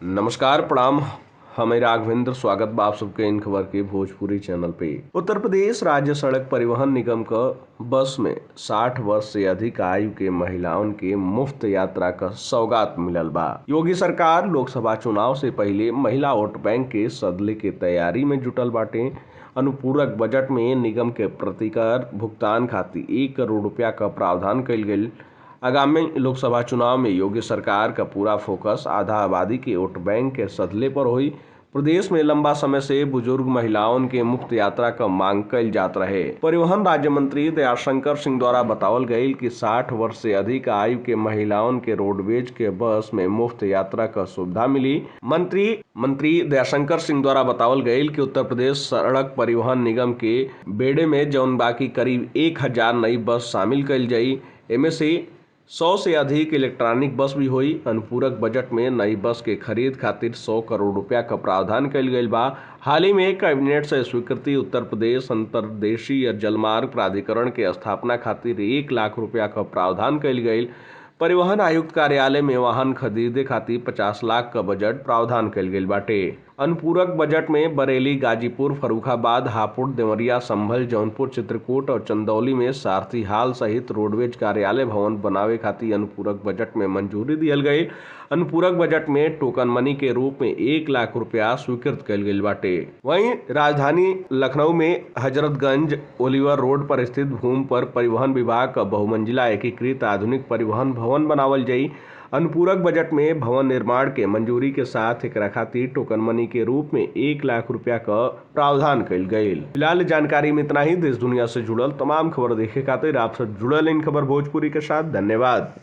नमस्कार प्रणाम। हमें राघवेंद्र स्वागत बा आप सबके इन खबर के भोजपुरी चैनल पे। उत्तर प्रदेश राज्य सड़क परिवहन निगम का बस में 60 वर्ष से अधिक आयु के महिलाओं के मुफ्त यात्रा का सौगात मिलल बा। योगी सरकार लोकसभा चुनाव से पहले महिला वोट बैंक के सदले के तैयारी में जुटल बाटे। अनुपूरक बजट में निगम के प्रतिकर भुगतान खातिर 1 करोड़ रुपया का प्रावधान कइल गइल। आगामी लोकसभा चुनाव में योगी सरकार का पूरा फोकस आधा आबादी के वोट बैंक के सदले पर हुई। प्रदेश में लंबा समय से बुजुर्ग महिलाओं के मुफ्त यात्रा का मांग कइल जात रहे। परिवहन राज्य मंत्री दयाशंकर सिंह द्वारा बतावल गयी कि 60 वर्ष से अधिक आयु के महिलाओं के रोडवेज के बस में मुफ्त यात्रा का सुविधा मिली। मंत्री दयाशंकर सिंह द्वारा बतावल गयी कि उत्तर प्रदेश सड़क परिवहन निगम के बेड़े में जौन बाकी करीब 1000 नई बस शामिल कइल जाई। इनमें से 100 से अधिक इलेक्ट्रॉनिक बस भी हुई। अनुपूरक बजट में नई बस के खरीद खातिर 100 करोड़ रुपया का प्रावधान कइल गइल बा। हाल ही में कैबिनेट से स्वीकृति उत्तर प्रदेश अंतर्देशीय जलमार्ग प्राधिकरण के स्थापना खातिर 1 लाख रुपया का प्रावधान कइल गइल। परिवहन आयुक्त कार्यालय में वाहन खरीदे खातिर 50 लाख का बजट प्रावधान कइल गइल बाटे। अनुपूरक बजट में बरेली, गाजीपुर, फर्रुखाबाद, हापुड़, देवरिया, संभल, जौनपुर, चित्रकूट और चंदौली में सारथी हाल सहित रोडवेज कार्यालय भवन बनावे खातिर अनुपूरक बजट में मंजूरी दियल गई। अनुपूरक बजट में टोकन मनी के रूप में 1 लाख रुपया स्वीकृत कइल गइल बाटे। वहीं राजधानी लखनऊ में हजरतगंज ओलिवर रोड पर स्थित भूमि पर परिवहन विभाग का बहुमंजिला एकीकृत आधुनिक परिवहन भवन बनावल जाई। अनुपूरक बजट में भवन निर्माण के मंजूरी के साथ एकरा खातिर टोकन मनी के रूप में 1 लाख रुपया का प्रावधान कइल गइल। फिलहाल जानकारी में इतना ही। देश दुनिया से जुड़ल तमाम खबर देखे खातिर आप सब जुड़ल इन खबर भोजपुरी के साथ। धन्यवाद।